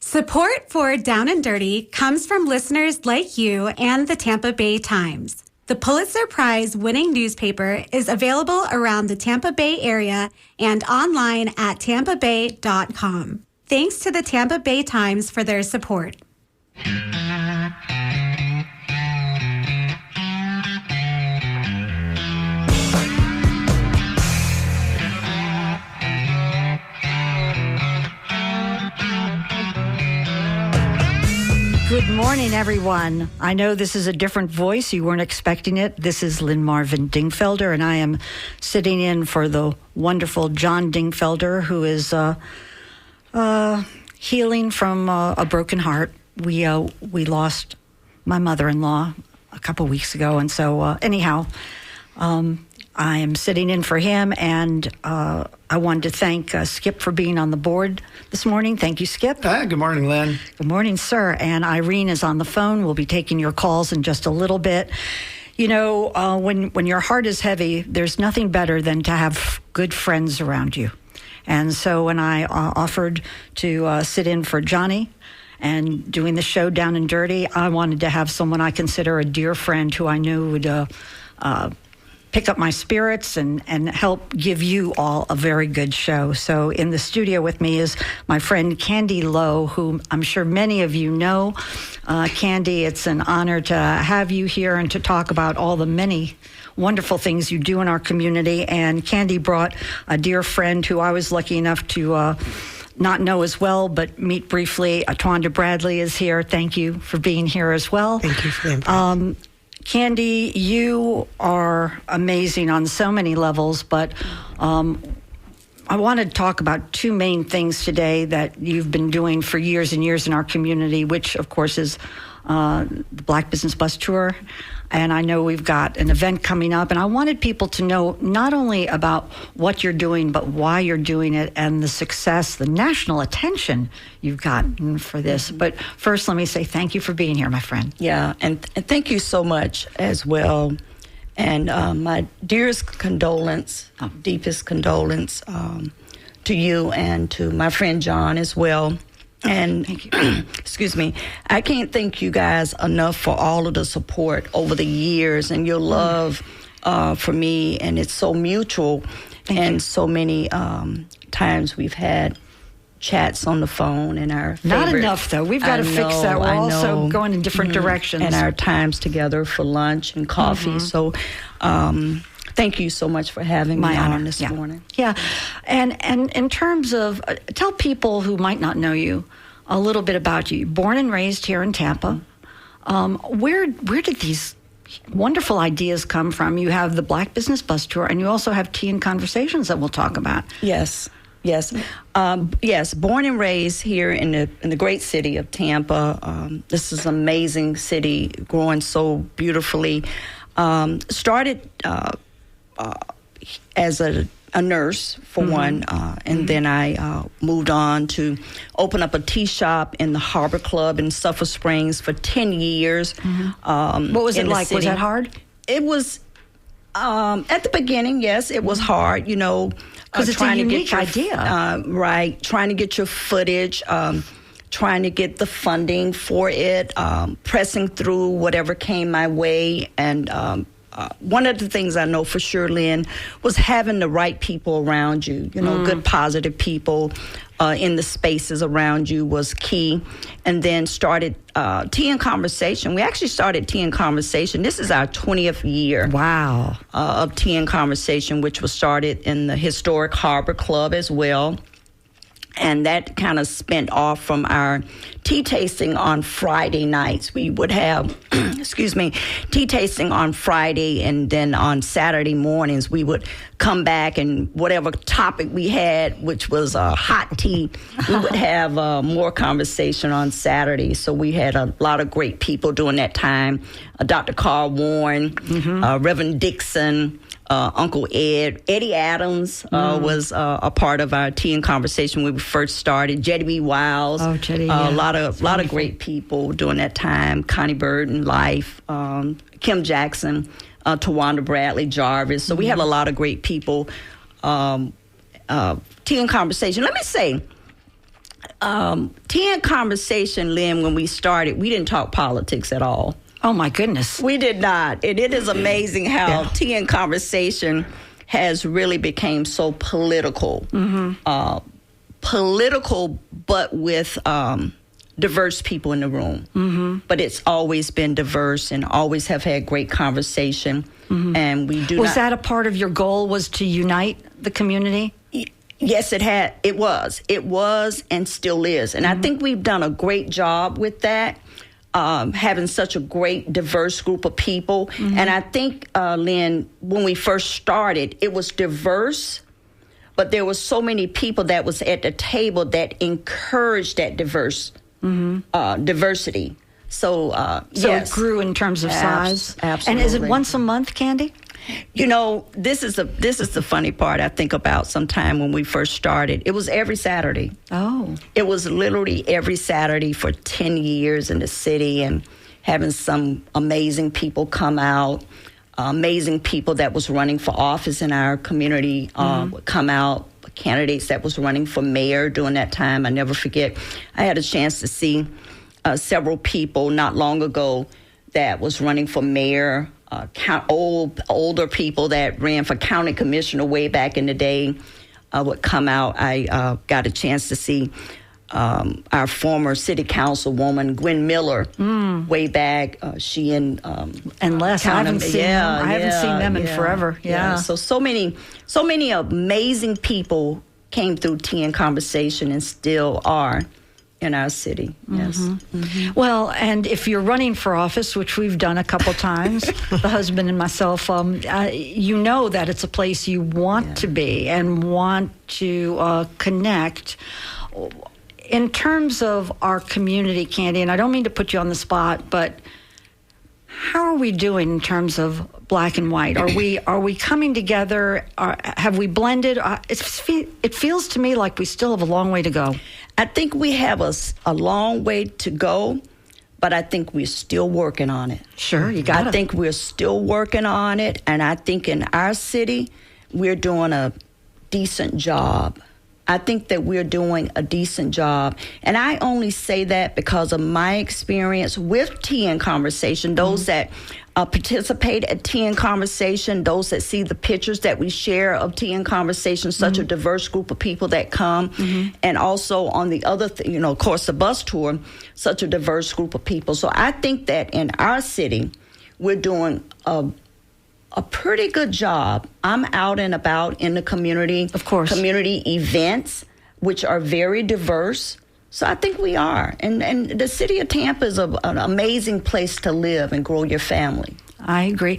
Support for Down and Dirty comes from listeners like you and the Tampa Bay Times. The Pulitzer Prize winning newspaper is available around the Tampa Bay area and online at tampabay.com. Thanks to the Tampa Bay Times for their support. Good morning, everyone. I know this is a different voice. You weren't expecting it. This is Lynn Marvin Dingfelder, and I am sitting in for the wonderful John Dingfelder, who is healing from a broken heart. We lost my mother-in-law a couple weeks ago, and so anyhow, I am sitting in for him, and I wanted to thank Skip for being on the board this morning. Thank you, Skip. Good morning, Lynn. Good morning, sir. And Irene is on the phone. We'll be taking your calls in just a little bit. You know, when your heart is heavy, there's nothing better than to have good friends around you. And so when I offered to sit in for Johnny and doing the show Down and Dirty, I wanted to have someone I consider a dear friend who I knew would pick up my spirits and help give you all a very good show. So in the studio with me is my friend Candy Lowe, who I'm sure many of you know. Candy, it's an honor to have you here and to talk about all the many wonderful things you do in our community. And Candy brought a dear friend who I was lucky enough to not know as well, but meet briefly. Tawanda Bradley is here. Thank you for being here as well. Thank you for the invite. Candy, you are amazing on so many levels, but I want to talk about two main things today that you've been doing for years and years in our community, which, of course, is the Black Business Bus Tour. And I know we've got an event coming up, and I wanted people to know not only about what you're doing, but why you're doing it and the success, the national attention you've gotten for this. But first, let me say thank you for being here, my friend. Yeah, and thank you so much as well. And my dearest condolence, deepest condolence to you and to my friend John as well. And thank you. Excuse me, I can't thank you guys enough for all of the support over the years and your love for me. And it's so mutual. Thank you. So many times we've had chats on the phone and our favorite. Not enough, though. We've got to fix that. We're also going in different directions. And our times together for lunch and coffee. So thank you so much for having me on this morning. Yeah. And in terms of, tell people who might not know you a little bit about you. Born and raised here in Tampa. Where did these wonderful ideas come from? You have the Black Business Bus Tour, and you also have Tea and Conversations that we'll talk about. Yes. Yes. Born and raised here in the great city of Tampa. This is an amazing city, growing so beautifully. Started as a nurse, for one, and then I moved on to open up a tea shop in the Harbor Club in Sulphur Springs for 10 years. What was it like? Was that hard? It was, at the beginning, yes, it was hard, you know. Because it's a unique idea. Right, trying to get your footage, trying to get the funding for it, pressing through whatever came my way. And one of the things I know for sure, Lynn, was having the right people around you, you know, good, positive people in the spaces around you was key. And then started Tea and Conversation. We actually started Tea and Conversation. This is our 20th year. Wow. Of Tea and Conversation, which was started in the historic Harbor Club as well. And that kind of spent off from our tea tasting on Friday nights. We would have, tea tasting on Friday, and then on Saturday mornings we would come back and whatever topic we had, which was hot tea, we would have more conversation on Saturday. So we had a lot of great people during that time. Dr. Carl Warren, Reverend Dixon, Uncle Ed, Eddie Adams was a part of our Tea and Conversation when we first started. Jetty B. Wiles, a lot of great people during that time. Connie Burton, Life, Kim Jackson, Tawanda Bradley, Jarvis. So we had a lot of great people. Tea and Conversation. Let me say, Tea and Conversation, Lynn, when we started, we didn't talk politics at all. Oh, my goodness. We did not. And it is amazing how Tea and Conversation has really became so political. Political, but with diverse people in the room. But it's always been diverse and always have had great conversation. And we do Was that a part of your goal, was to unite the community? Yes, it was. It was and still is. And I think we've done a great job with that, having such a great, diverse group of people. And I think, Lynn, when we first started, it was diverse, but there was so many people that was at the table that encouraged that diversity. So yes. It grew in terms of size. Absolutely. And is it once a month, Candy? You know, this is the funny part I think about sometime when we first started. It was every Saturday. Oh. It was literally every Saturday for 10 years in the city, and having some amazing people come out, amazing people that was running for office in our community would come out, candidates that was running for mayor during that time. I never forget, I had a chance to see several people not long ago that was running for mayor, older people that ran for county commissioner way back in the day would come out. I got a chance to see our former city councilwoman, Gwen Miller, way back. She and Les, I haven't seen them. I haven't seen them in forever. Yeah. So many amazing people came through Tea and Conversation and still are in our city. Yes. Well, and if you're running for office, which we've done a couple times, the husband and myself, you know that it's a place you want to be and want to connect. In terms of our community, Candy, and I don't mean to put you on the spot, but how are we doing in terms of black and white? Are we coming together? Have we blended? It feels to me like we still have a long way to go. I think we have a long way to go, but I think we're still working on it. Sure, you got it. I think we're still working on it, and I think in our city, we're doing a decent job. I think that we're doing a decent job. And I only say that because of my experience with Tea and Conversation, those that participate at Tea and Conversation, those that see the pictures that we share of Tea and Conversation, such a diverse group of people that come. And also on the other, of course, the bus tour, such a diverse group of people. So I think that in our city, we're doing a pretty good job. I'm out and about in the community. Of course. Community events, which are very diverse. So I think we are. And the city of Tampa is an amazing place to live and grow your family. I agree.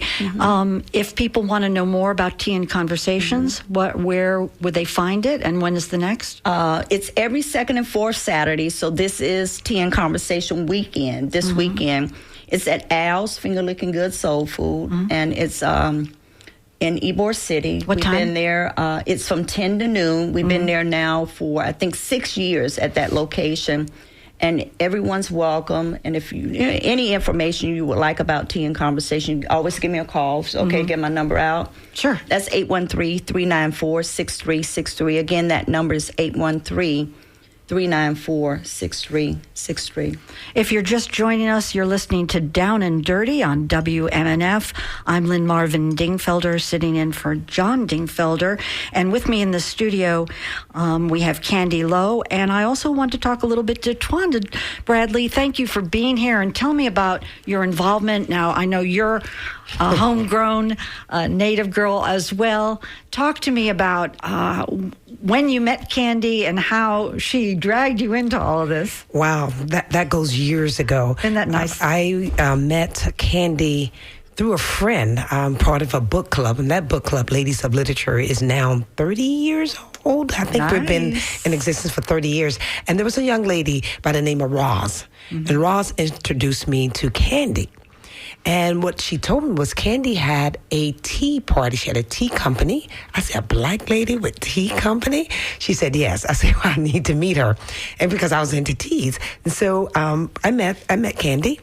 If people want to know more about Tea and Conversations, where would they find it, and when is the next? It's every second and fourth Saturday. So this is Tea and Conversation weekend, this weekend. It's at Al's Finger Licking Good Soul Food, and it's in Ybor City. What time? We've been there. It's from 10 to noon. We've been there now for, I think, 6 years at that location. And everyone's welcome. And if you any information you would like about Tea and Conversation, always give me a call. So, get my number out. Sure. That's 813-394-6363. Again, that number is 813-394-6363. If you're just joining us, you're listening to Down and Dirty on WMNF. I'm Lynn Marvin Dingfelder, sitting in for John Dingfelder. And with me in the studio, we have Candy Lowe. And I also want to talk a little bit to Twanda Bradley. Thank you for being here, and tell me about your involvement. Now, I know you're a homegrown native girl as well. Talk to me about when you met Candy and how she dragged you into all of this. Wow, that goes years ago. Isn't that nice? I met Candy through a friend. I'm part of a book club, and that book club, Ladies of Literature, is now 30 years old. I think we've been in existence for 30 years. And there was a young lady by the name of Roz, and Roz introduced me to Candy. And what she told me was Candy had a tea party. She had a tea company. I said, a black lady with tea company? She said, yes. I said, well, I need to meet her. And because I was into teas. And so I met Candy,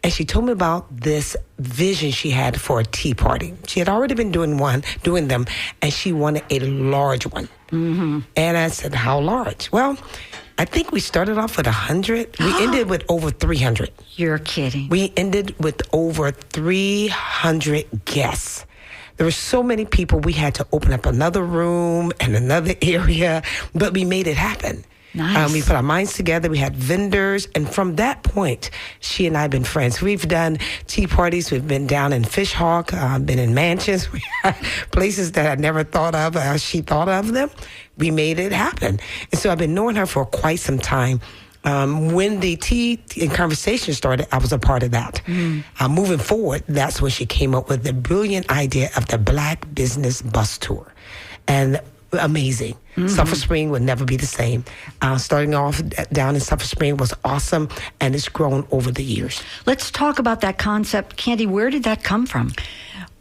and she told me about this vision she had for a tea party. She had already been doing them, and she wanted a large one. And I said, how large? Well, I think we started off with 100. We ended with over 300. You're kidding. We ended with over 300 guests. There were so many people, we had to open up another room and another area, but we made it happen. Nice. We put our minds together. We had vendors. And from that point, she and I have been friends. We've done tea parties. We've been down in Fishhawk, been in mansions. We had places that I never thought of. She thought of them. We made it happen. And so I've been knowing her for quite some time. When the tea and conversation started, I was a part of that. Moving forward, that's when she came up with the brilliant idea of the Black Business Bus Tour. And amazing. Sulphur Spring would never be the same. Starting off down in Sulphur Spring was awesome, and it's grown over the years. Let's talk about that concept. Candy, where did that come from?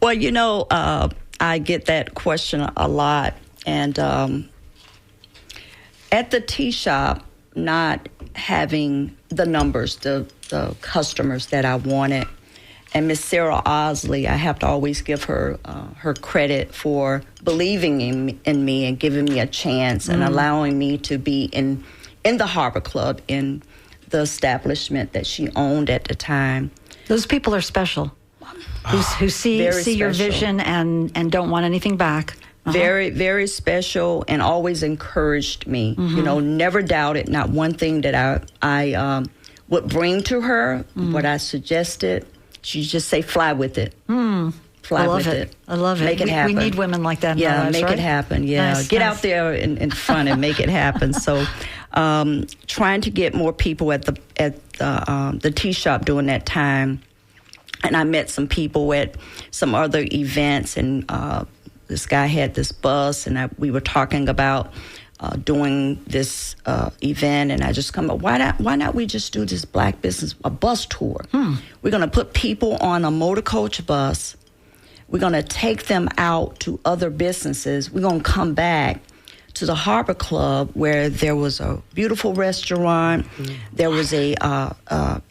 Well, I get that question a lot. And at the tea shop, not having the numbers, the customers that I wanted, and Miss Sarah Osley, I have to always give her her credit for believing in me and giving me a chance and allowing me to be in the Harbor Club, in the establishment that she owned at the time. Those people are special. Who see your vision and don't want anything back. Very, very special, and always encouraged me. Never doubted not one thing that I would bring to her, what I suggested. She just say, fly with it. Fly with it. I love it. Make it happen. We need women like that in our lives, make right? it happen. Yeah, Nice, get nice. out there in front and make it happen. So, trying to get more people at the tea shop during that time, and I met some people at some other events, and this guy had this bus, and we were talking about doing this event, and I just come up, why not we just do this Black Business, a bus tour? We're going to put people on a motor coach bus. We're going to take them out to other businesses. We're going to come back to the Harbor Club, where there was a beautiful restaurant. There was a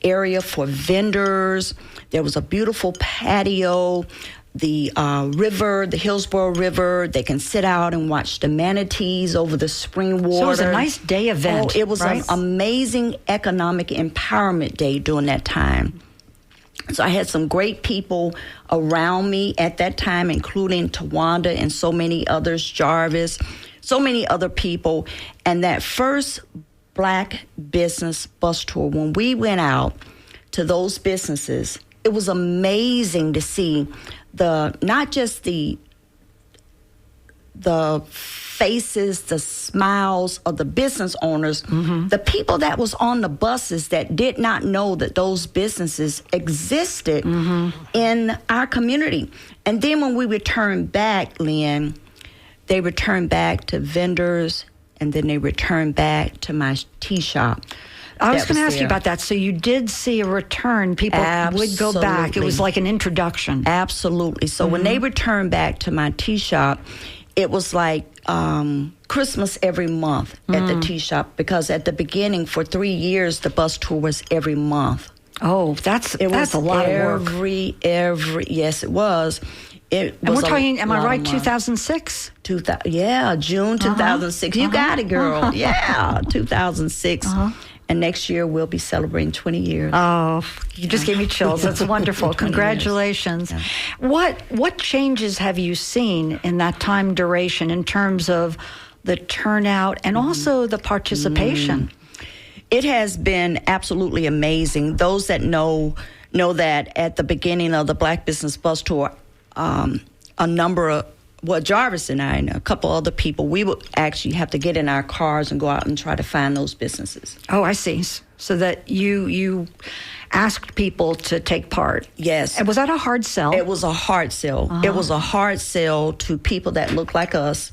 area for vendors. There was a beautiful patio. The river, the Hillsborough River, they can sit out and watch the manatees over the spring water. So it was a nice day event. Oh, it was right? an amazing economic empowerment day during that time. So I had some great people around me at that time, including Tawanda and so many others, Jarvis, so many other people. And that first Black Business Bus Tour, when we went out to those businesses, it was amazing to see not just the faces, the smiles of the business owners, the people that was on the buses that did not know that those businesses existed in our community. And then when we returned back, Lynn, they returned back to vendors, and then they returned back to my tea shop. I was going to ask you about that. So you did see a return. People would go back. It was like an introduction. Absolutely. So when they returned back to my tea shop, it was like Christmas every month at the tea shop, because at the beginning, for 3 years, the bus tour was every month. Oh, that's a lot of work. Yes, it was. And we're talking, am I right, 2006? Yeah, June 2006. You got it, girl. Yeah, 2006. And next year, we'll be celebrating 20 years. Oh, you just gave me chills. That's wonderful. Congratulations. Yeah. What changes have you seen in that time duration in terms of the turnout and also the participation? It has been absolutely amazing. Those that know that at the beginning of the Black Business Bus Tour, a number of Jarvis and I and a couple other people, we would actually have to get in our cars and go out and try to find those businesses. Oh, I see. So that you asked people to take part. Yes. And was that a hard sell? It was a hard sell. It was a hard sell to people that look like us,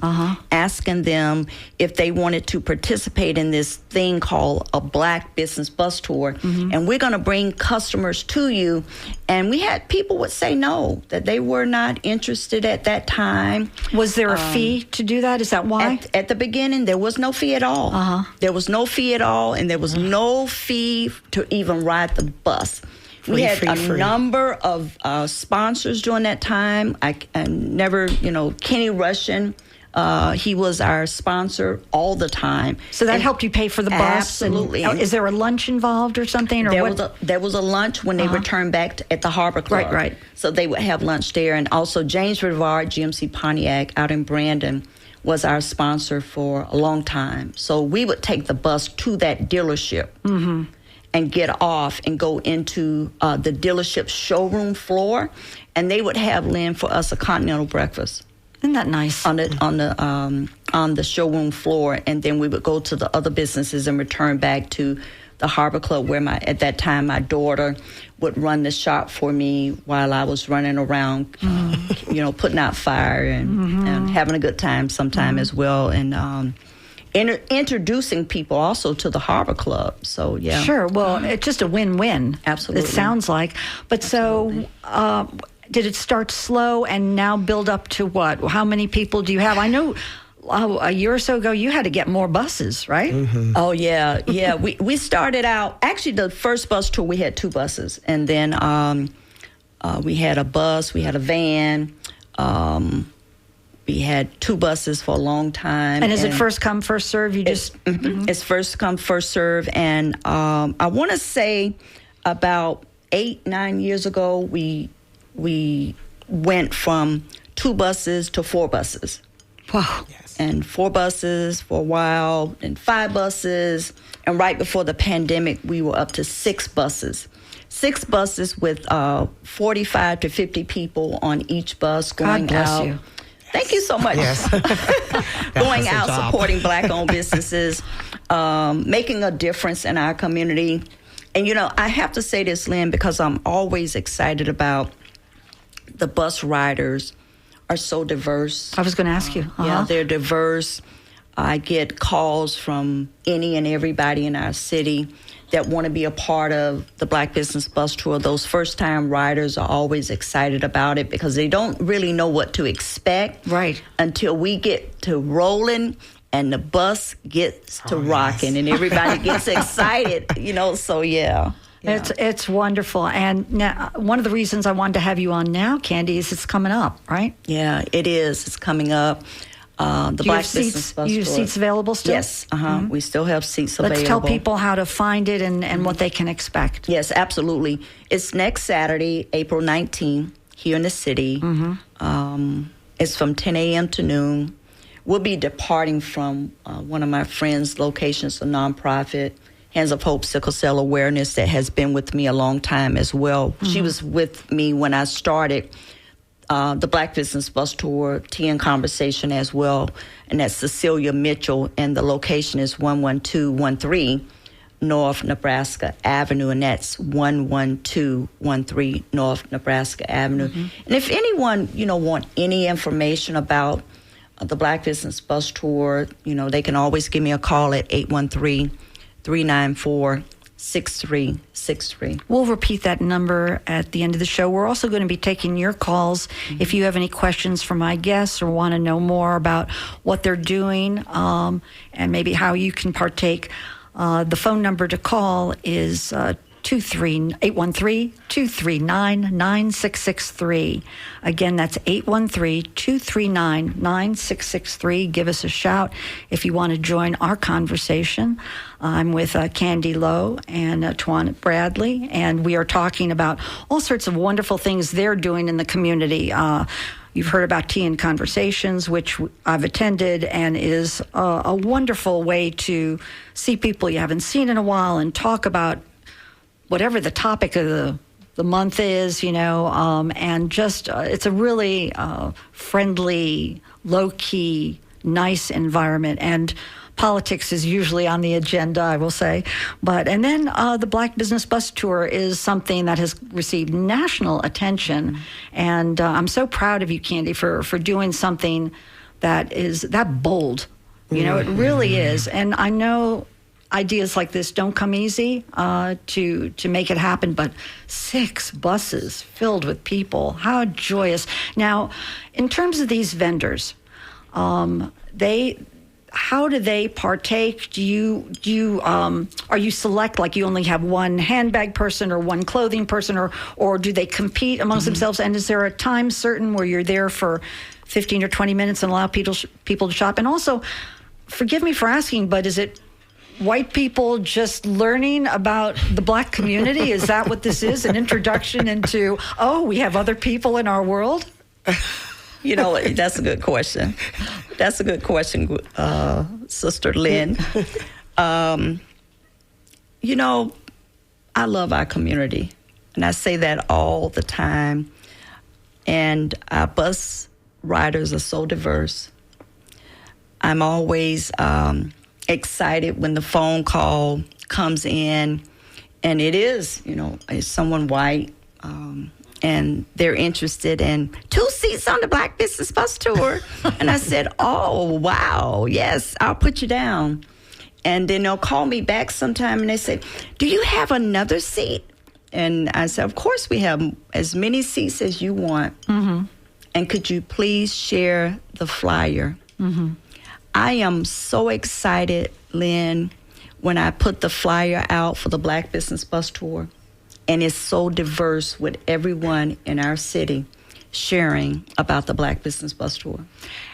asking them if they wanted to participate in this thing called a Black Business Bus Tour. And we're going to bring customers to you. And we had people would say no, that they were not interested at that time. Was there a fee to do that? Is that why? At the beginning, there was no fee at all. There was no fee at all, and there was no fee to even ride the bus. We had a number of sponsors during that time. I never, Kenny Russian He was our sponsor all the time. So that helped you pay for the bus? Absolutely. And, is there a lunch involved or something? Or there was a lunch when they returned back at the Harbor Club. Right. So they would have lunch there. And also James Rivard, GMC Pontiac out in Brandon, was our sponsor for a long time. So we would take the bus to that dealership and get off and go into the dealership showroom floor. And they would have, Lynn, for us a continental breakfast. Isn't that nice? On the showroom floor, and then we would go to the other businesses and return back to the Harbor Club, where at that time my daughter would run the shop for me while I was running around, putting out fire and having a good time sometime as well, and introducing people also to the Harbor Club. So yeah, sure. Well, it's just a win-win. Absolutely, it sounds like. But absolutely. So. Did it start slow and now build up to what? How many people do you have? I know a year or so ago you had to get more buses, right? Oh, yeah. We started out, actually the first bus tour, we had 2 buses. And then we had a bus, we had a van. We had 2 buses for a long time. And is it first come, first serve? It's first come, first serve. And I want to say about 8-9 years ago, we went from 2 buses to 4 buses. Wow. Yes. And 4 buses for a while, and 5 buses. And right before the pandemic, we were up to 6 buses. 6 buses with 45 to 50 people on each bus going God bless out. you. Thank you so much. Yes. Going out, supporting Black-owned businesses, making a difference in our community. And, I have to say this, Lynn, because I'm always excited about the bus riders are so diverse. I was going to ask you. Yeah, they're diverse. I get calls from any and everybody in our city that want to be a part of the Black Business Bus Tour. Those first-time riders are always excited about it because they don't really know what to expect until we get to rolling and the bus gets to rocking and everybody gets excited, so yeah. It's wonderful. And now, one of the reasons I wanted to have you on now, Candy, is it's coming up, right? Yeah, it is. It's coming up. The Black Business Bus Tour. You have seats available still? Yes. We still have seats available. Let's tell people how to find it and what they can expect. Yes, absolutely. It's next Saturday, April 19th, here in the city. It's from 10 a.m. to noon. We'll be departing from one of my friends' locations, a nonprofit, Hands of Hope Sickle Cell Awareness, that has been with me a long time as well. She was with me when I started the Black Business Bus Tour, Tea and Conversation as well, and that's Cecilia Mitchell, and the location is 11213 North Nebraska Avenue, and that's 11213 North Nebraska Avenue. And if anyone, want any information about the Black Business Bus Tour, they can always give me a call at 813-394-6363. We'll repeat that number at the end of the show. We're also going to be taking your calls if you have any questions for my guests or want to know more about what they're doing and maybe how you can partake. The phone number to call is 813-239-9663. Again, that's 813-239-9663. Give us a shout if you want to join our conversation. I'm with Candy Lowe and Twan Bradley, and we are talking about all sorts of wonderful things they're doing in the community. You've heard about Tea and Conversations, which I've attended, and is a wonderful way to see people you haven't seen in a while and talk about whatever the topic of the month is, and just it's a really friendly, low-key, nice environment. And politics is usually on the agenda, I will say. And then the Black Business Bus Tour is something that has received national attention. And I'm so proud of you, Candy, for doing something that is that bold. It really is. And I know ideas like this don't come easy to make it happen, but 6 buses filled with people, how joyous. Now, in terms of these vendors, how do they partake? Are you select, like you only have one handbag person or one clothing person, or do they compete amongst themselves? And is there a time certain where you're there for 15 or 20 minutes and allow people to shop? And also, forgive me for asking, but is it white people just learning about the Black community? Is that what this is? An introduction into, we have other people in our world? That's a good question. That's a good question, Sister Lynn. I love our community, and I say that all the time. And our bus riders are so diverse. I'm always excited when the phone call comes in, and it is, it's someone white, and they're interested in 2 seats on the Black Business Bus Tour. And I said, oh, wow, yes, I'll put you down. And then they'll call me back sometime and they say, do you have another seat? And I said, of course we have as many seats as you want. Mm-hmm. And could you please share the flyer? Mm-hmm. I am so excited, Lynn, when I put the flyer out for the Black Business Bus Tour. And it's so diverse with everyone in our city sharing about the Black Business Bus Tour.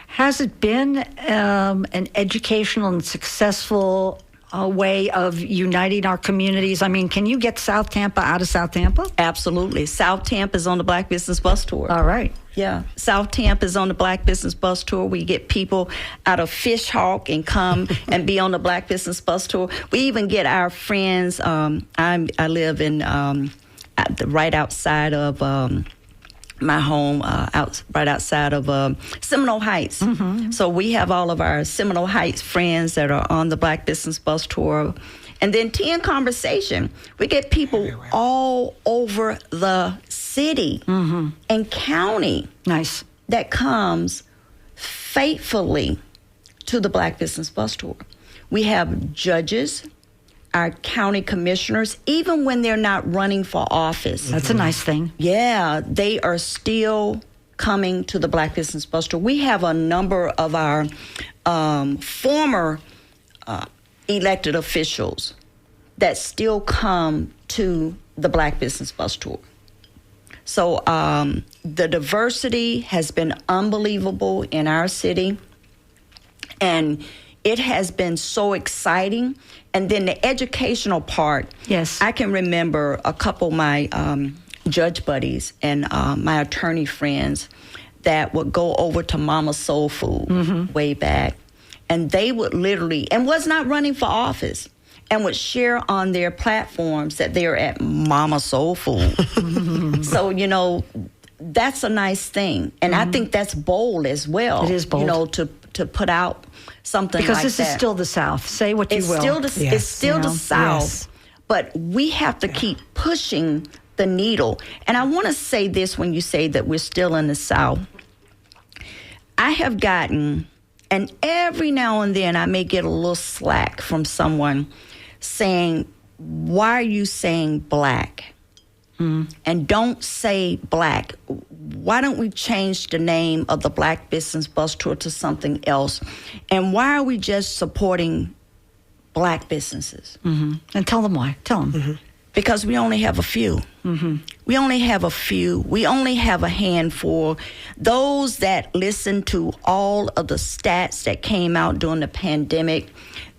Has it been an educational and successful way of uniting our communities? I mean, can you get South Tampa out of South Tampa? Absolutely. South Tampa is on the Black Business Bus Tour. All right. Yeah. South Tampa is on the Black Business Bus Tour. We get people out of Fishhawk and come and be on the Black Business Bus Tour. We even get our friends. I live in right outside of my home, right outside of Seminole Heights. Mm-hmm. So we have all of our Seminole Heights friends that are on the Black Business Bus Tour. And then Tea and Conversation. We get people all over the city and county. Nice. That comes faithfully to the Black Business Bus Tour. We have judges, our county commissioners, even when they're not running for office. That's a nice thing. Yeah, they are still coming to the Black Business Bus Tour. We have a number of our former elected officials that still come to the Black Business Bus Tour. So the diversity has been unbelievable in our city, and it has been so exciting. And then the educational part. Yes. I can remember a couple of my judge buddies and my attorney friends that would go over to Mama Soul Food way back. And they would literally, and was not running for office, and would share on their platforms that they're at Mama Soul Food. So, that's a nice thing. And I think that's bold as well. It is bold. To put out something because like that. Because this is still the South. Say what you will. It's still the South. But we have to keep pushing the needle. And I want to say this when you say that we're still in the South. I have gotten, and every now and then I may get a little slack from someone saying, why are you saying Black? And don't say Black. Why don't we change the name of the Black Business Bus Tour to something else? And why are we just supporting Black businesses? And tell them why. Tell them. Because we only have a few. We only have a few. We only have a handful. Those that listened to all of the stats that came out during the pandemic,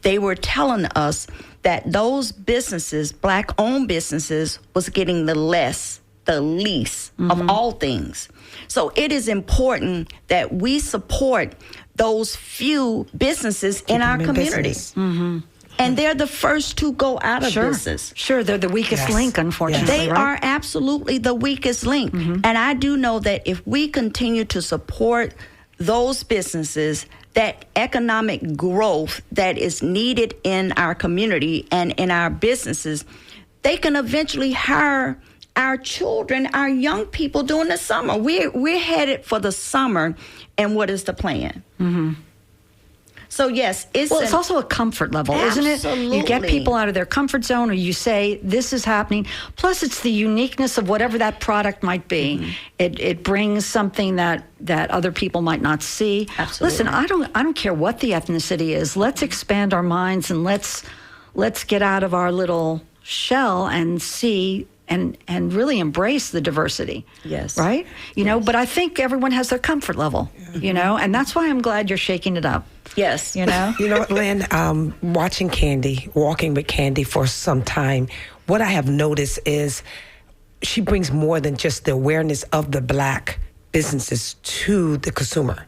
they were telling us that those businesses, Black-owned businesses, was getting the least of all things. So it is important that we support those few businesses in our community. And they're the first to go out of business. Sure, they're the weakest link, unfortunately. They are absolutely the weakest link. And I do know that if we continue to support those businesses, that economic growth that is needed in our community and in our businesses, they can eventually hire our children, our young people during the summer. We're headed for the summer, and what is the plan? So yes, It's also a comfort level, isn't it? You get Absolutely. people out of their comfort zone, or you say, this is happening. Plus, it's the uniqueness of whatever that product might be. Mm-hmm. It brings something that other people might not see. Absolutely. Listen, I don't care what the ethnicity is. Let's expand our minds and let's get out of our little shell and see and really embrace the diversity. Yes. Right? You know, but I think everyone has their comfort level, you know, and that's why I'm glad you're shaking it up. Yes. You know? You know what, Lynn? Watching Candy, walking with Candy for some time, what I have noticed is she brings more than just the awareness of the Black businesses to the consumer.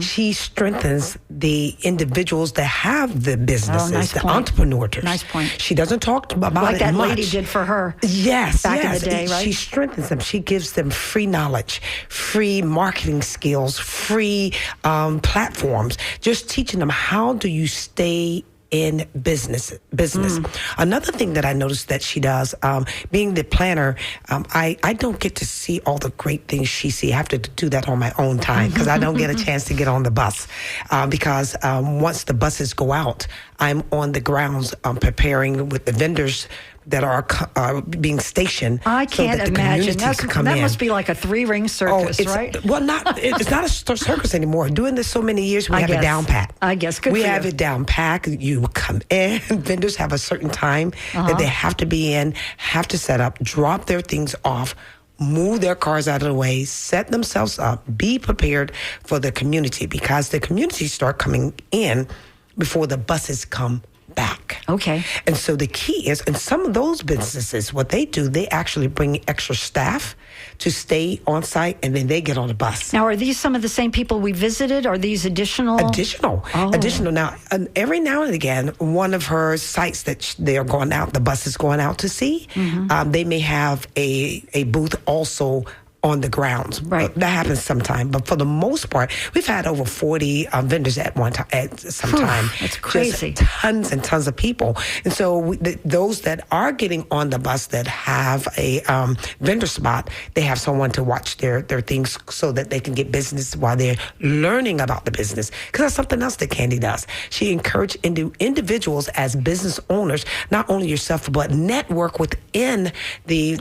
She strengthens the individuals that have the businesses, nice the point. entrepreneurs. Nice point. She doesn't talk about Like it that much. lady did for her. Yes, back yes. in the day, right? She strengthens them. She gives them free knowledge, free marketing skills, free platforms, just teaching them how do you stay in business. Another thing that I noticed that she does, being the planner, I don't get to see all the great things she sees. I have to do that on my own time because I don't get a chance to get on the bus. Because once the buses go out, I'm on the grounds preparing with the vendors that are being stationed. I so can't that the imagine. community can come That in. must be like a 3-ring circus, it's, right? Well, it's not a circus anymore. Doing this so many years, we I have guess. it down pat. I guess. Good we for have you. it down pat. You come in. Vendors have a certain time that they have to be in, have to set up, drop their things off, move their cars out of the way, set themselves up, be prepared for the community because the community start coming in before the buses come back. Okay. And so the key is, and some of those businesses, what they do, they actually bring extra staff to stay on site, and then they get on the bus. Now, are these some of the same people we visited? Are these additional? Additional. Now, every now and again, one of her sites that they are going out, the bus is going out to see, they may have a booth also on the grounds. Right. That happens sometime. But for the most part, we've had over 40 vendors at one time, at some time. That's crazy. Just tons and tons of people. And so those that are getting on the bus that have a vendor spot, they have someone to watch their things so that they can get business while they're learning about the business. Because that's something else that Candy does. She encourages individuals as business owners, not only yourself, but network within the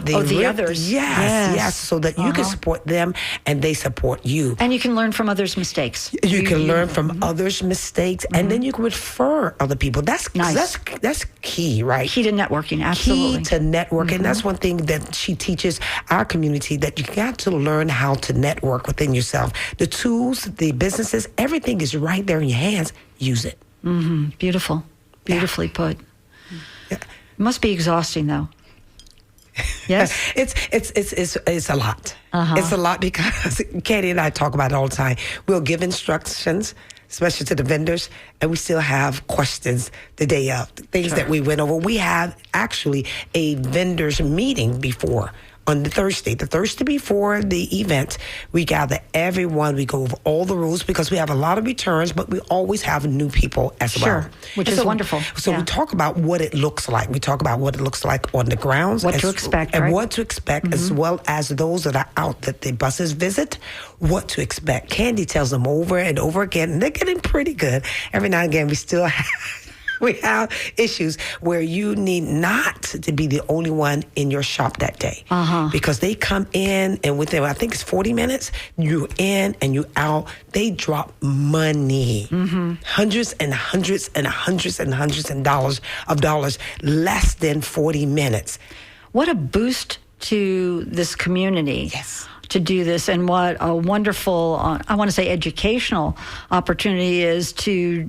others. Yes. So that you can support them and they support you. And you can learn from others' mistakes. You can learn from others' mistakes, and then you can refer other people. That's Nice. that's key, right? Key to networking, absolutely. Key to networking. That's one thing that she teaches our community, that you got to learn how to network within yourself. The tools, the businesses, everything is right there in your hands. Use it. Beautiful. Beautifully put. Yeah. It must be exhausting, though. Yes? It's a lot. It's a lot because Katie and I talk about it all the time. We'll give instructions, especially to the vendors, and we still have questions the day of, things that we went over. We have actually a vendors meeting before. On the Thursday before the event, we gather everyone. We go over all the rules because we have a lot of returns, but we always have new people as well. Which And is wonderful. So Yeah. we talk about what it looks like. We talk about what it looks like on the grounds. What to expect, And right? what to expect, as well as those that are out that the buses visit, what to expect. Candy tells them over and over again, and they're getting pretty good. Every now and again, we still have issues where you need not to be the only one in your shop that day. Because they come in, and within, I think it's 40 minutes, you're in and you out. They drop money. Hundreds and hundreds and hundreds and hundreds of dollars less than 40 minutes. What a boost to this community. Yes. To do this, and what a wonderful, I want to say educational opportunity is to,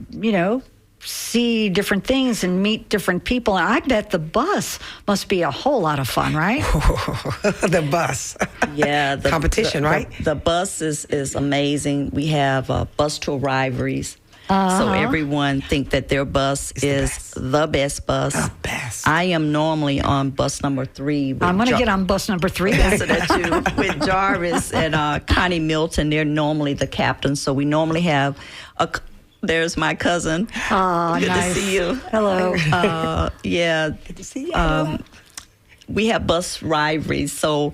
see different things and meet different people. And I bet the bus must be a whole lot of fun, right? The bus. Yeah, the Competition, right? The bus is amazing. We have bus tour rivalries. So everyone think that their bus is the best bus. The best. I am normally on bus number 3. I'm going to get on bus number 3. So that too, with Jarvis and Connie Milton. They're normally the captains. So we normally have there's my cousin. Oh, Good nice. to see you. Hello. Yeah. Good to see you. We have bus rivalries. So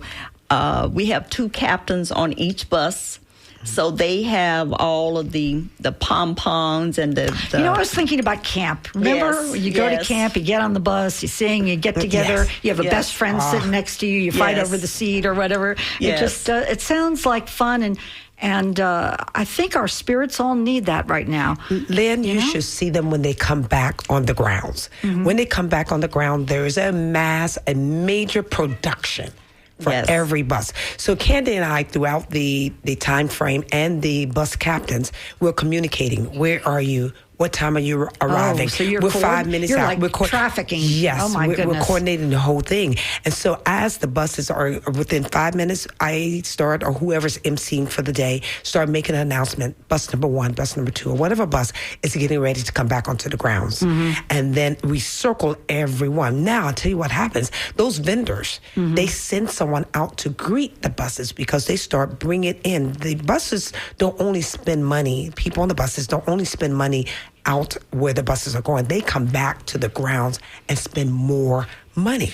we have 2 captains on each bus. So they have all of the pom-poms and the You know, I was thinking about camp. Remember, Yes, you go to yes. camp, you get on the bus, you sing, you get together, Yes. you have a Yes. best friend sitting next to you, you fight Yes. over the seat or whatever. Yes. It just it sounds like fun, and I think our spirits all need that right now. Lynn, you know? should see them when they come back on the grounds. Mm-hmm. When they come back on the ground, there is a major production for Yes. every bus. So Candy and I, throughout the time frame, and the bus captains, we're communicating. Where are you? What time are you arriving? So you're we're 5 minutes you're out. like trafficking. Yes, Oh my we're goodness. coordinating the whole thing. And so as the buses are within 5 minutes, I start, or whoever's emceeing for the day, start making an announcement. Bus number 1, bus number 2, or whatever bus is getting ready to come back onto the grounds. And then we circle everyone. Now, I'll tell you what happens. Those vendors, they send someone out to greet the buses because they start bringing it in. The buses don't only spend money, people on the buses don't only spend money out where the buses are going. They come back to the grounds and spend more money.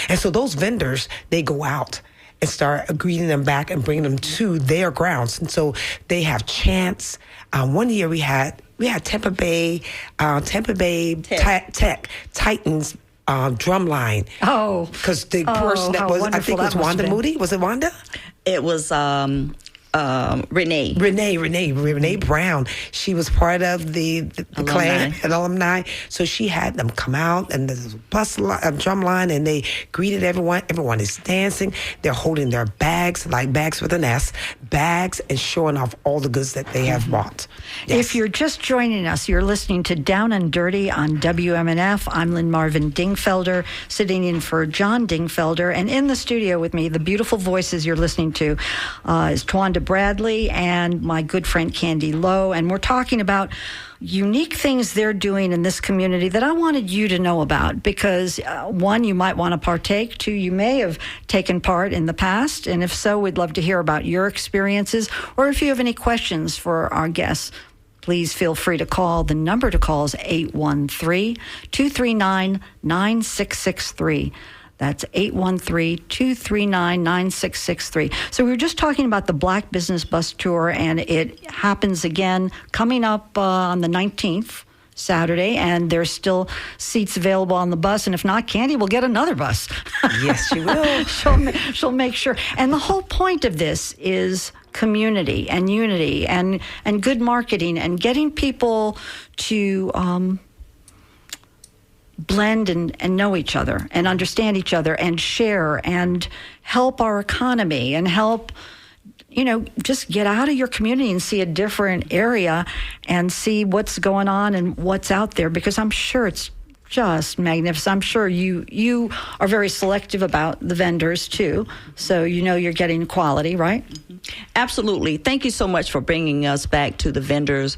And so those vendors, they go out and start greeting them back and bringing them to their grounds. And so they have chants. One year we had Tampa Bay Titans drum line. Oh. Because the Oh, person that how was, I wonderful think it was that must Wanda have been. Moody. Was it Wanda? It was Renee. Renee Brown. She was part of the clan, an alumni. So she had them come out and the drum line, and they greeted everyone. Everyone is dancing. They're holding their bags, like bags with an S, bags, and showing off all the goods that they have bought. Yes. If you're just joining us, you're listening to Down and Dirty on WMNF. I'm Lynn Marvin Dingfelder, sitting in for John Dingfelder. And in the studio with me, the beautiful voices you're listening to is Tawanda Bradley and my good friend Candy Lowe. And we're talking about unique things they're doing in this community that I wanted you to know about because, one, you might want to partake. Two, you may have taken part in the past. And if so, we'd love to hear about your experiences. Or if you have any questions for our guests, please feel free to call. The number to call is 813-239-9663. That's 813-239-9663. So we were just talking about the Black Business Bus Tour, and it happens again coming up on the 19th, Saturday, and there's still seats available on the bus. And if not, Candy will get another bus. Yes, she will. She'll make sure. And the whole point of this is community and unity and good marketing and getting people to blend and know each other and understand each other and share and help our economy and help, just get out of your community and see a different area and see what's going on and what's out there, because I'm sure it's just magnificent. I'm sure you are very selective about the vendors too, so you're getting quality, right? Absolutely. Thank you so much for bringing us back to the vendors,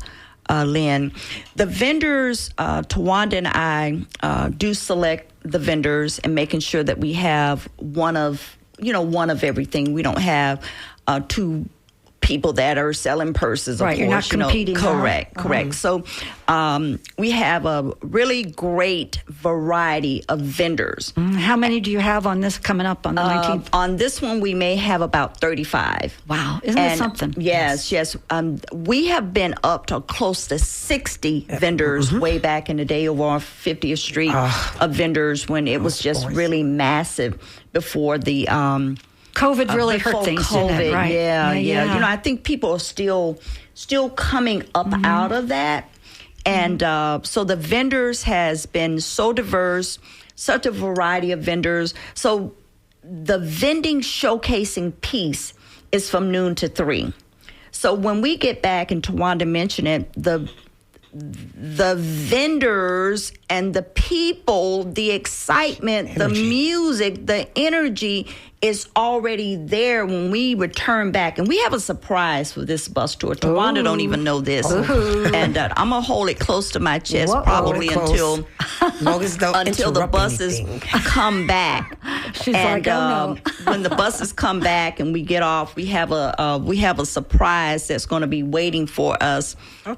Lynn. The vendors, Tawanda and I do select the vendors and making sure that we have one of everything. We don't have two people that are selling purses, of right, course. You're not competing. Correct. So we have a really great variety of vendors. How many do you have on this coming up on the 19th? On this one, we may have about 35. Wow, isn't that something? Yes. We have been up to close to 60 vendors way back in the day over on 50th Street of vendors when it was just really massive before the... COVID really hurt things, didn't it? Right? Yeah. I think people are still coming up out of that. And so the vendors has been so diverse, such a variety of vendors. So the vending showcasing piece is from noon to 3. So when we get back, and Tawanda mentioned it, the vendors and the people, the excitement, the music, the energy is already there when we return back. And we have a surprise for this bus tour. Tawanda don't even know this. And I'm going to hold it close to my chest probably until the buses come back. She's like, oh, no. When the buses come back and we get off, we have a surprise that's going to be waiting for us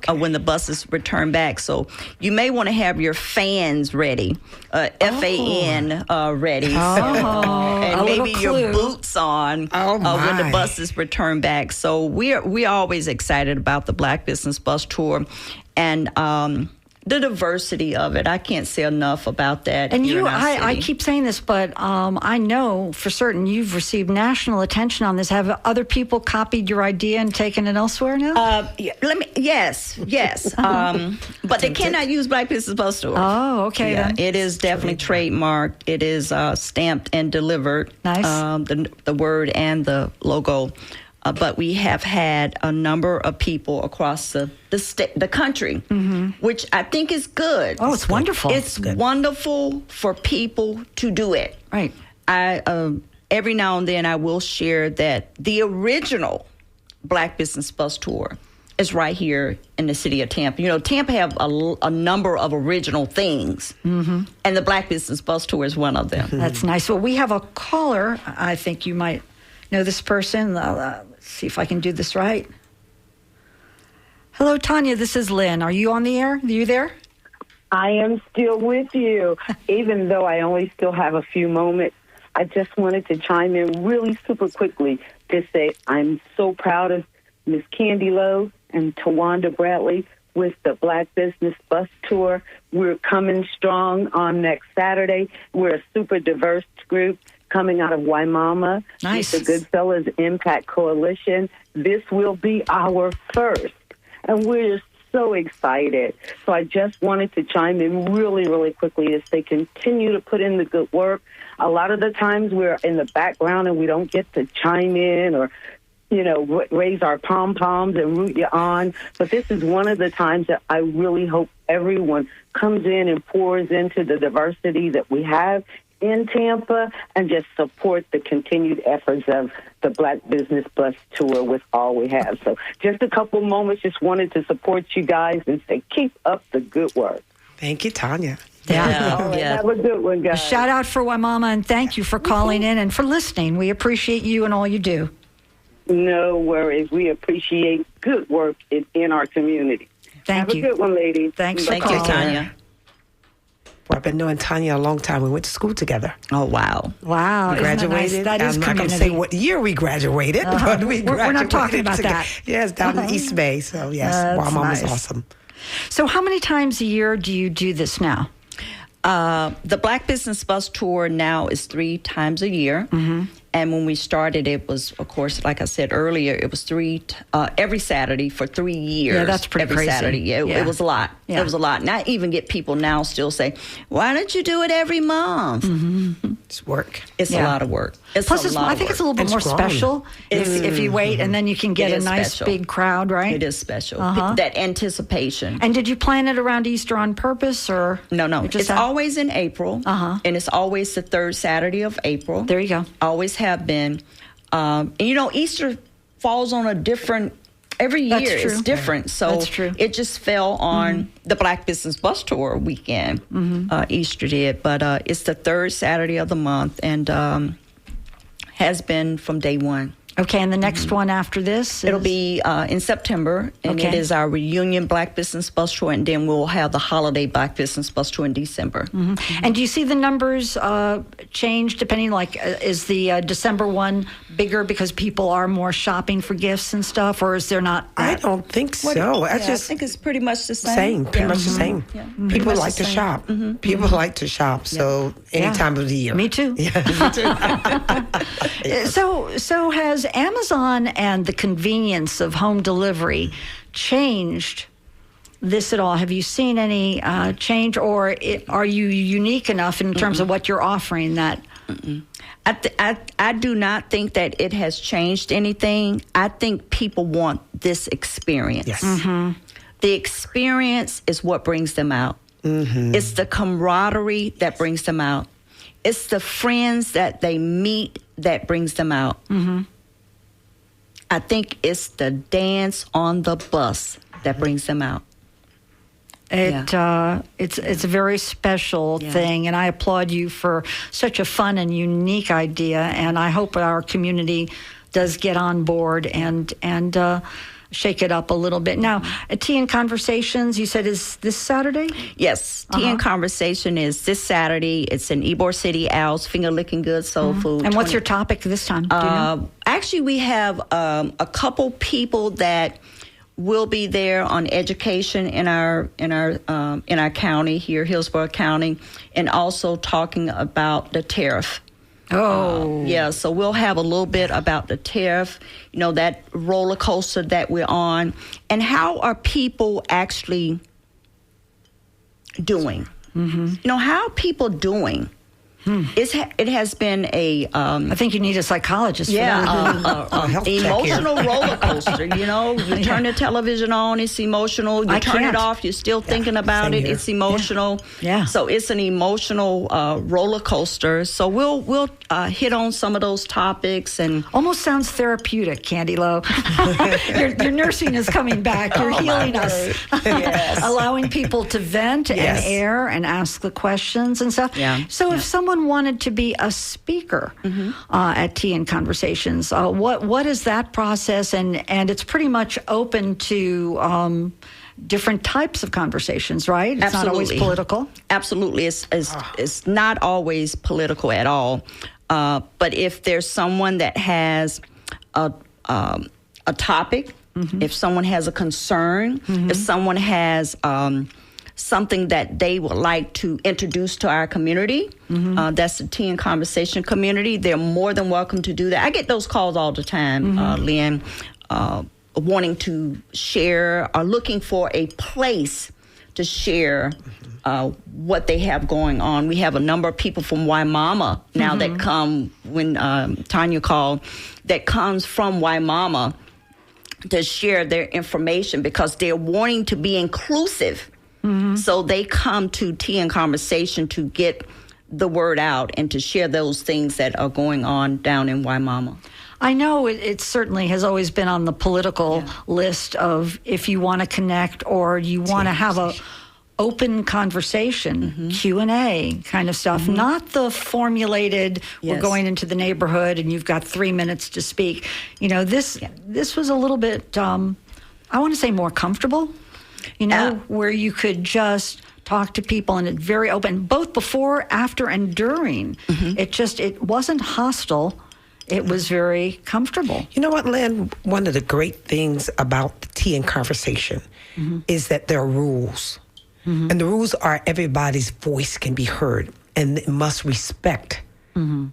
when the buses return back. So you may want to have your fans ready, FAN ready. Oh, and maybe your their boots on when the buses return back. So we're always excited about the Black Business Bus Tour, and the diversity of it. I can't say enough about that. And I keep saying this, but I know for certain you've received national attention on this. Have other people copied your idea and taken it elsewhere now? Yes. But they cannot use Black Business Bus Tour. Oh, okay. Yeah, then. it is definitely trademarked. It is stamped and delivered. Nice. The word and the logo. But we have had a number of people across the country, which I think is good. Oh, it's wonderful. It's wonderful for people to do it. Right. Every now and then I will share that the original Black Business Bus Tour is right here in the city of Tampa. You know, Tampa have a number of original things, and the Black Business Bus Tour is one of them. That's nice. Well, we have a caller. I think you might know this person. Let's see if I can do this right. Hello, Tanya. This is Lynn. Are you on the air? Are you there? I am still with you, even though I only still have a few moments. I just wanted to chime in really super quickly to say I'm so proud of Miss Candy Lowe and Tawanda Bradley with the Black Business Bus Tour. We're coming strong on next Saturday. We're a super diverse group coming out of Waimama. Nice. The Goodfellas Impact Coalition. This will be our first, and we're so excited. So I just wanted to chime in really, really quickly as they continue to put in the good work. A lot of the times we're in the background and we don't get to chime in or, raise our pom-poms and root you on. But this is one of the times that I really hope everyone comes in and pours into the diversity that we have in Tampa and just support the continued efforts of the Black Business Bus Tour with all we have. So just a couple moments, just wanted to support you guys and say, keep up the good work. Thank you, Tanya. Yeah. Have a good one, guys. Shout out for Waimama, and thank you for calling in and for listening. We appreciate you and all you do. No worries. We appreciate good work in our community. Thank you. Have a good one, ladies. Thanks for Thank calling. you, Tanya. Well, I've been knowing Tanya a long time. We went to school together. Oh, wow. Wow. We isn't that nice? graduated. That is I'm not going to community. say what year we graduated, but we graduated. We're not talking about together. that. Yes, down in East Bay. So, yes, That's Mom nice. was awesome. So how many times a year do you do this now? The Black Business Bus Tour now is 3 times a year. And when we started, it was, of course, like I said earlier, it was every Saturday for 3 years. Yeah, that's pretty every crazy. Saturday. Yeah, Yeah. It was a lot. Yeah. It was a lot. And I even get people now still say, why don't you do it every month? It's work. It's a Yeah. lot of work. Plus, I think it's a little bit It's more growing. special if you wait, and then you can get It a is nice special. big crowd, right? It is special. Uh-huh. That anticipation. And did you plan it around Easter on purpose, or No. it just It's always in April. Uh-huh. And it's always the 3rd Saturday of April. There you go. Always have been. And Easter falls on a different, every year That's true. it's different. So That's true. it just fell on the Black Business Bus Tour weekend. Easter did. But it's the 3rd Saturday of the month and has been from day one. Okay, and the next one after this? It'll be in September, and Okay. it is our reunion Black Business Bus Tour, and then we'll have the holiday Black Business Bus Tour in December. And do you see the numbers change depending, is the December one bigger because people are more shopping for gifts and stuff, or is there not? I don't think so. I just think it's pretty much the same. pretty much the same. Pretty People much like the to same. shop. People like to shop. So any Yeah. time of the year. Me too. So has Amazon and the convenience of home delivery changed this at all? Have you seen any change, or are you unique enough in terms of what you're offering that? I do not think that it has changed anything. I think people want this experience. Yes. The experience is what brings them out. It's the camaraderie that brings them out. It's the friends that they meet that brings them out. I think it's the dance on the bus that brings them out. It's a very special thing, and I applaud you for such a fun and unique idea. And I hope our community does get on board and shake it up a little bit. Now, Tea and Conversations, you said is this Saturday? Yes, Tea and Conversation is this Saturday. It's in Ybor City, Al's Finger Licking Good Soul Food. And what's your topic this time? Do you know? Actually, we have a couple people that will be there on education in our county here, Hillsborough County, and also talking about the tariff. Yeah, so we'll have a little bit about the tariff, that roller coaster that we're on, and how are people actually doing? How are people doing? It has been a... I think you need a psychologist for that. Emotional roller coaster, You turn the television on, it's emotional. You turn it off, you're still thinking about it, it's emotional. Yeah. So it's an emotional roller coaster. So we'll hit on some of those topics. And almost sounds therapeutic, Candy Lowe. your nursing is coming back. You're healing us. Yes. Allowing people to vent and air and ask the questions and stuff. Yeah. So if someone wanted to be a speaker at Tea and Conversations, what is that process? And it's pretty much open to different types of conversations, right? It's not always political. Absolutely. It's not always political at all. But if there's someone that has a topic, if someone has a concern, if someone has something that they would like to introduce to our community, that's the Tea and Conversation community, they're more than welcome to do that. I get those calls all the time, Lynn, wanting to share or looking for a place to share what they have going on. We have a number of people from Waimama now that come, when Tanya called, that comes from Waimama to share their information because they're wanting to be inclusive. So they come to Tea and Conversation to get the word out and to share those things that are going on down in Waimama. I know it certainly has always been on the political list of if you want to connect or you want to have a open conversation, Q&A kind of stuff, not the formulated, we're going into the neighborhood and you've got 3 minutes to speak. This was a little bit, I want to say more comfortable. Where you could just talk to people and it's very open, both before, after, and during. It wasn't hostile. It was very comfortable. You know what, Lynn? One of the great things about the Tea and Conversation is that there are rules. And the rules are everybody's voice can be heard and it must respect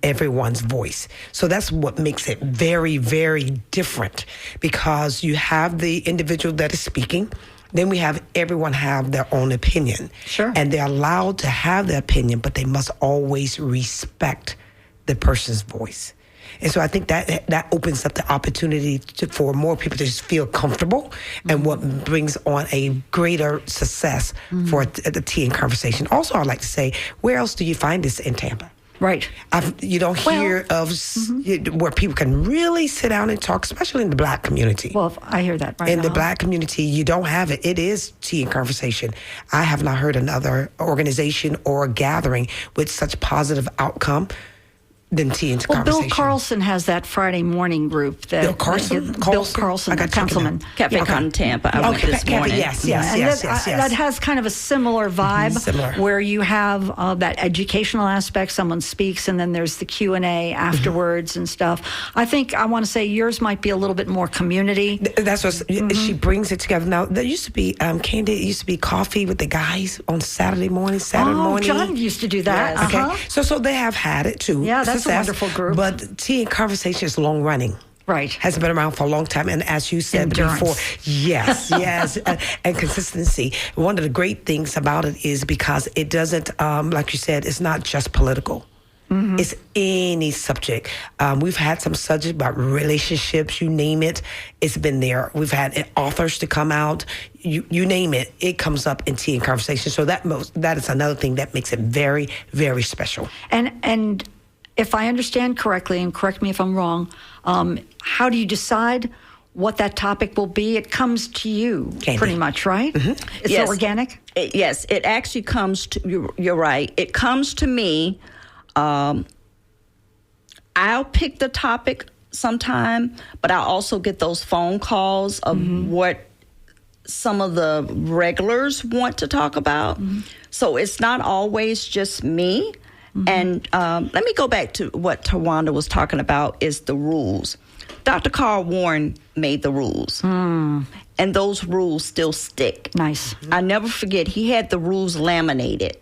everyone's voice. So that's what makes it very, very different because you have the individual that is speaking. Then we have everyone have their own opinion. Sure. And they're allowed to have their opinion, but they must always respect the person's voice. And so I think that opens up the opportunity for more people to just feel comfortable and what brings on a greater success for the Tea and Conversation. Also, I'd like to say, where else do you find this in Tampa? Right. You don't hear of where people can really sit down and talk, especially in the Black community. Well, I hear that right now. In the Black community, you don't have it. It is Tea and Conversation. I have not heard another organization or gathering with such positive outcome than Tea and Conversation. Bill Carlson has that Friday morning group. Bill Carlson? Bill Carlson, the councilman. Cafe Cotton Tampa. I went this morning. Yes. That has kind of a similar vibe where you have that educational aspect. Someone speaks and then there's the Q&A afterwards and stuff. I think I want to say yours might be a little bit more community. That's what she brings it together. Now, there used to be, Candy, it used to be coffee with the guys on Saturday morning. John used to do that. Yes. Okay. So they have had it too. Yeah, that's a wonderful group. But Tea and Conversation is long running. Right. Has been around for a long time. And as you said before, yes, and consistency. One of the great things about it is because it doesn't, like you said, it's not just political. It's any subject. We've had some subject about relationships, you name it. It's been there. We've had authors to come out. You name it, it comes up in Tea and Conversation. So that is another thing that makes it very, very special. And if I understand correctly, and correct me if I'm wrong, how do you decide what that topic will be? It comes to you, Candy. Pretty much, right? It's organic? Yes, it actually comes to, you're right. It comes to me. I'll pick the topic sometime, but I also get those phone calls of what some of the regulars want to talk about. So it's not always just me. And let me go back to what Tawanda was talking about is the rules. Dr. Carl Warren made the rules. And those rules still stick. Nice. I never forget, he had the rules laminated.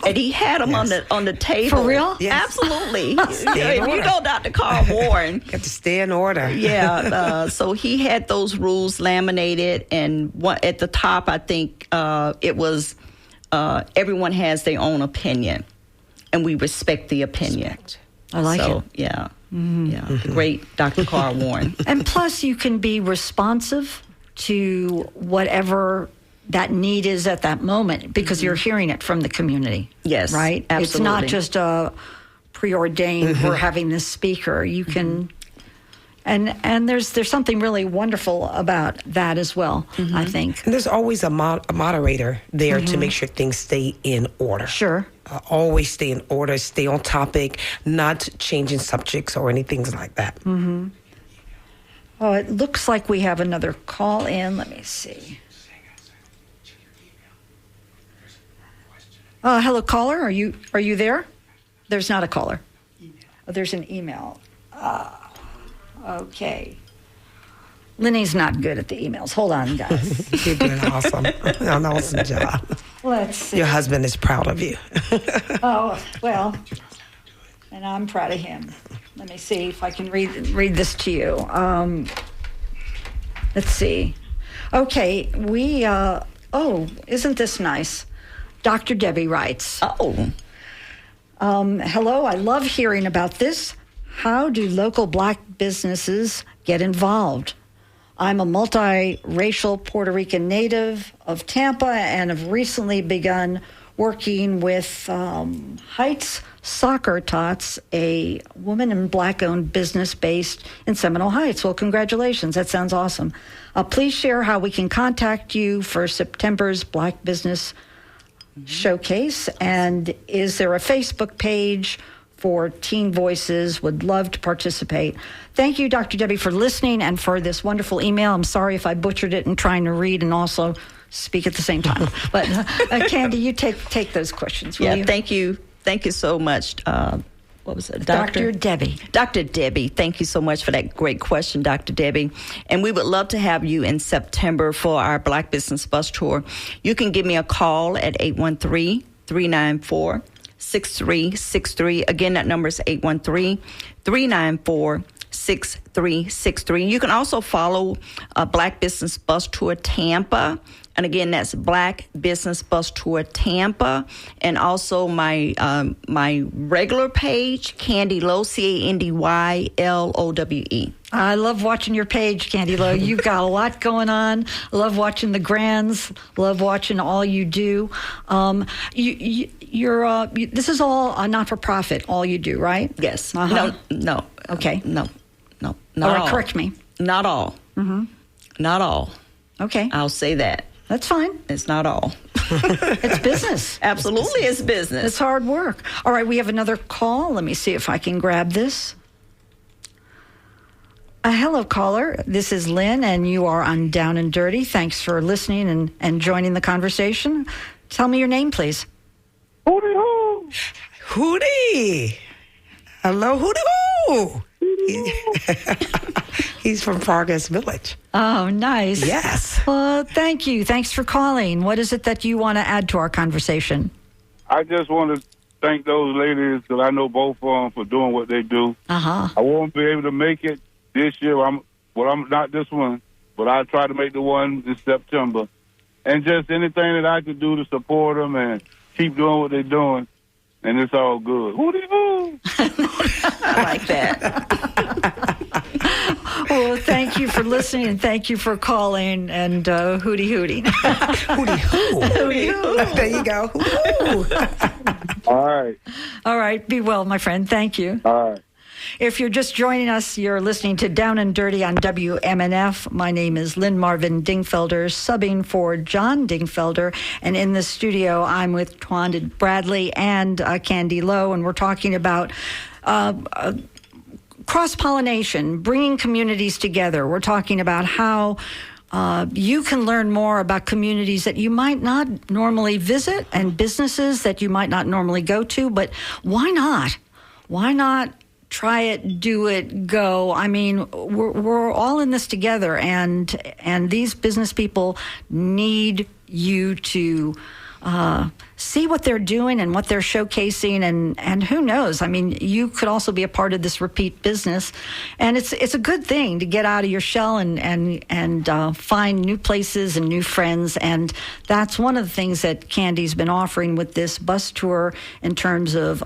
And he had them on the table. For real? Yes. Absolutely. Stay in You order. know Dr. Carl Warren. Got to stay in order. Yeah, so he had those rules laminated, and at the top, I think it was everyone has their own opinion, and we respect the opinion. I like it. Yeah, the great Dr. Carl Warren. And plus, you can be responsive to whatever that need is at that moment because you're hearing it from the community. Yes, right? absolutely. It's not just a preordained, we're having this speaker. You can, and there's something really wonderful about that as well, I think. And there's always a moderator there to make sure things stay in order. Sure. Always stay in order, stay on topic, not changing subjects or anything like that. Oh, it looks like we have another call in. Let me see. Hello, caller. Are you there? There's not a caller. Oh, there's an email. Okay. Lenny's not good at the emails. Hold on, guys. You're doing awesome. An awesome job. Let's see. Your husband is proud of you. Oh, well, and I'm proud of him. Let me see if I can read this to you. Let's see. Okay, isn't this nice? Dr. Debbie writes, Oh, hello, I love hearing about this. How do local black businesses get involved? I'm a multiracial Puerto Rican native of Tampa and have recently begun working with Heights Soccer Tots, a woman and black-owned business based in Seminole Heights. Well, congratulations. That sounds awesome. Please share how we can contact you for September's Black Business Showcase. And is there a Facebook page for Teen Voices? Would love to participate. Thank you, Dr. Debbie, for listening and for this wonderful email. I'm sorry if I butchered it in trying to read and also speak at the same time. But Candy, you take those questions, will you? thank you. Thank you so much. What was it? Dr. Debbie. Dr. Debbie, thank you so much for that great question, Dr. Debbie. And we would love to have you in September for our Black Business Bus Tour. You can give me a call at 813-394-6363. Again, that number is 813-394-6363. You can also follow Black Business Bus Tour Tampa. And again, that's Black Business Bus Tour Tampa. And also my regular page, Candy Lowe, CandyLowe. I love watching your page, Candy Lowe. You've got a lot going on. I love watching the grands. Love watching all you do. This is all a not-for-profit, all you do, right? Yes. Uh-huh. No. Okay. No. Not Or all. correct me. Not all. Mm-hmm. Not all. Okay. I'll say that. That's fine. It's not all. It's business. Absolutely, it's business. It's hard work. All right, we have another call. Let me see if I can grab this. Hello, caller. This is Lynn, and you are on Down and Dirty. Thanks for listening and joining the conversation. Tell me your name, please. Hootie hoo! Hootie! Hello, Hootie hoo! He's from Progress Village. Oh, nice. Yes. Well, thank you. Thanks for calling. What is it that you want to add to our conversation? I just want to thank those ladies that I know both of them for doing what they do. Uh-huh. I won't be able to make it this year. I'm not this one, but I'll try to make the one in September. And just anything that I could do to support them and keep doing what they're doing, and it's all good. Hootie hoo! I like that. Well, thank you for listening, and thank you for calling, and hootie hootie. Hootie hoo! Hootie hoo. There you go. Hoo! All right. All right. Be well, my friend. Thank you. All right. If you're just joining us, you're listening to Down and Dirty on WMNF. My name is Lynn Marvin Dingfelder, subbing for John Dingfelder. And in the studio, I'm with Tawanda Bradley and Candy Lowe, and we're talking about cross-pollination, bringing communities together. We're talking about how you can learn more about communities that you might not normally visit and businesses that you might not normally go to, but why not? Why not try it, do it, go? I mean, we're all in this together, and these business people need you to see what they're doing and what they're showcasing, and who knows? I mean, you could also be a part of this repeat business, and it's a good thing to get out of your shell and find new places and new friends, and that's one of the things that Candy's been offering with this bus tour in terms of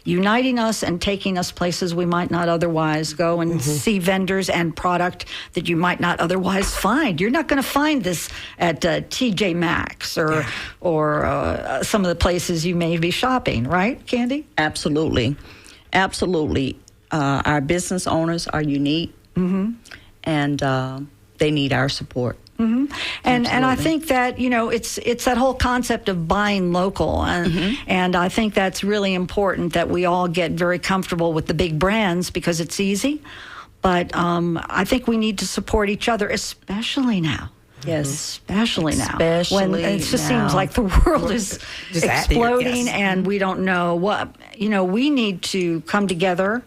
uniting us and taking us places we might not otherwise go and see vendors and product that you might not otherwise find. You're not going to find this at TJ Maxx or some of the places you may be shopping, right, Candy? Absolutely. Our business owners are unique, and they need our support. And I think that, you know, it's that whole concept of buying local, and I think that's really important that we all get very comfortable with the big brands because it's easy. But I think we need to support each other, especially now. Yes, especially now. When it just seems like the world is just exploding, and we don't know what. You know, we need to come together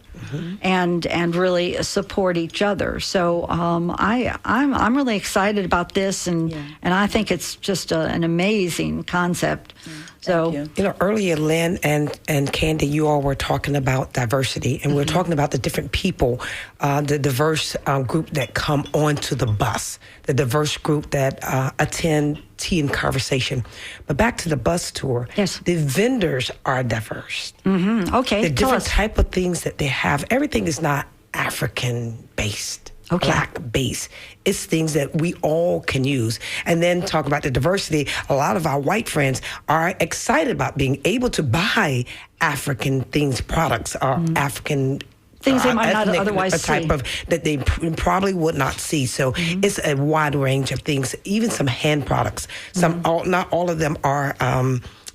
and really support each other. So I'm really excited about this, and I think it's just an amazing concept. So you know, earlier, Lynn and Candy, you all were talking about diversity, and we're talking about the different people, the diverse group that come onto the bus, the diverse group that attend Tea and Conversation. But back to the bus tour, yes, the vendors are diverse. Okay, the different type of things that they have. Everything is not African based. Black base. It's things that we all can use. And then talk about the diversity. A lot of our white friends are excited about being able to buy African things, products, or African things they might not ethnic otherwise type see. of that they probably would not see. So it's a wide range of things, even some hand products. Some, not all of them are,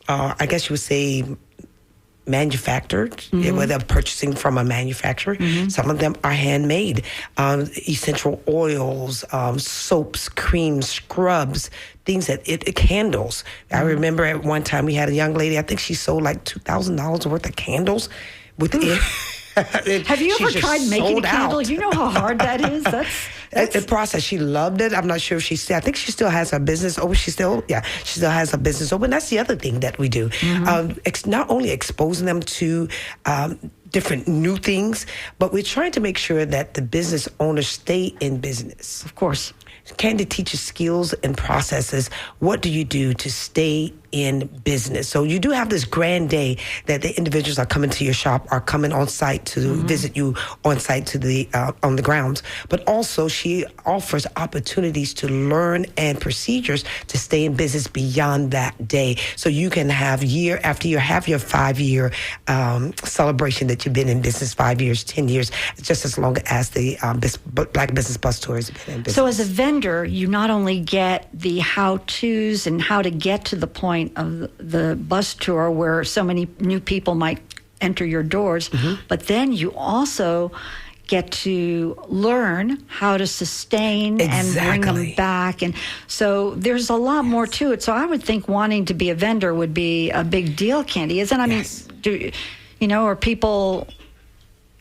I guess you would say, manufactured, where they're purchasing from a manufacturer. Some of them are handmade. Essential oils, soaps, creams, scrubs, things that candles. I remember at one time we had a young lady, I think she sold like $2,000 worth of candles with it. Have you ever tried making a candle? You know how hard that is? That's the process. She loved it. I'm not sure if I think she still has her business open. She still has her business open. That's the other thing that we do. Not only exposing them to different new things, but we're trying to make sure that the business owners stay in business. Of course. Candy teaches skills and processes. What do you do to stay in business? So you do have this grand day that the individuals are coming to your shop, are coming on site to visit you on site to the on the grounds. But also she offers opportunities to learn and procedures to stay in business beyond that day. So you can have year after year, have your 5-year celebration that you've been in business, 5 years, 10 years, just as long as the Black Business Bus Tour has been in business. So as a vendor, you not only get the how-tos and how to get to the point of the bus tour where so many new people might enter your doors, but then you also get to learn how to sustain and bring them back. And so there's a lot more to it. So I would think wanting to be a vendor would be a big deal, Candy, isn't it? I mean, are people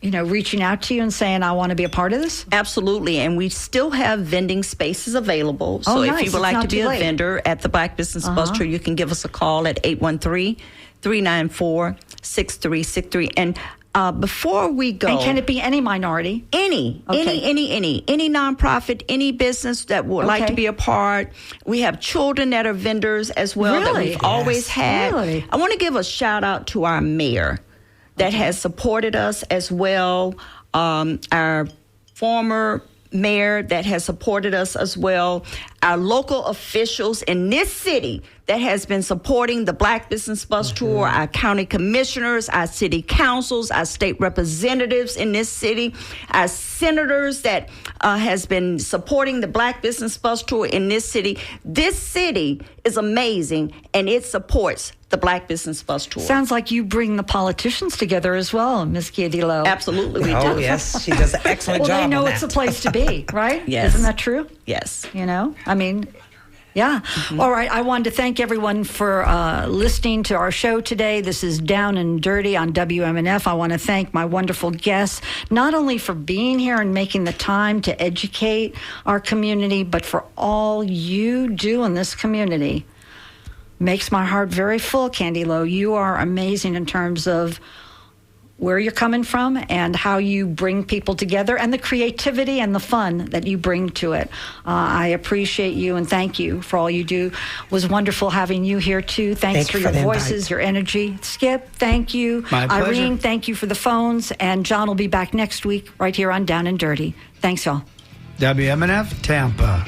reaching out to you and saying, I want to be a part of this? Absolutely. And we still have vending spaces available. So if you would like to be a vendor at the Black Business Bus Tour, you can give us a call at 813-394-6363. And before we go... And can it be any minority? Any nonprofit, any business that would like to be a part. We have children that are vendors as well that we've always had. Really? I want to give a shout out to our mayor that has supported us as well. Our former mayor that has supported us as well. Our local officials in this city that has been supporting the Black Business Bus Tour, our county commissioners, our city councils, our state representatives in this city, our senators that has been supporting the Black Business Bus Tour in this city. This city is amazing, and it supports the Black Business Bus Tour. Sounds like you bring the politicians together as well, Ms. Katie Lowe. Absolutely, we do. Oh, yes. She does an excellent job. Well, they know on it's that. a place to be, right? Yes. Isn't that true? Yes. You know, I mean, yeah. All right. I wanted to thank everyone for listening to our show today. This is Down and Dirty on WMNF. I want to thank my wonderful guests, not only for being here and making the time to educate our community, but for all you do in this community. Makes my heart very full, Candy Lowe. You are amazing in terms of where you're coming from and how you bring people together and the creativity and the fun that you bring to it. I appreciate you and thank you for all you do. It was wonderful having you here too. Thanks for your voices, your energy. Skip, thank you. My pleasure. Irene, thank you for the phones. And John will be back next week right here on Down and Dirty. Thanks, y'all. WMNF Tampa.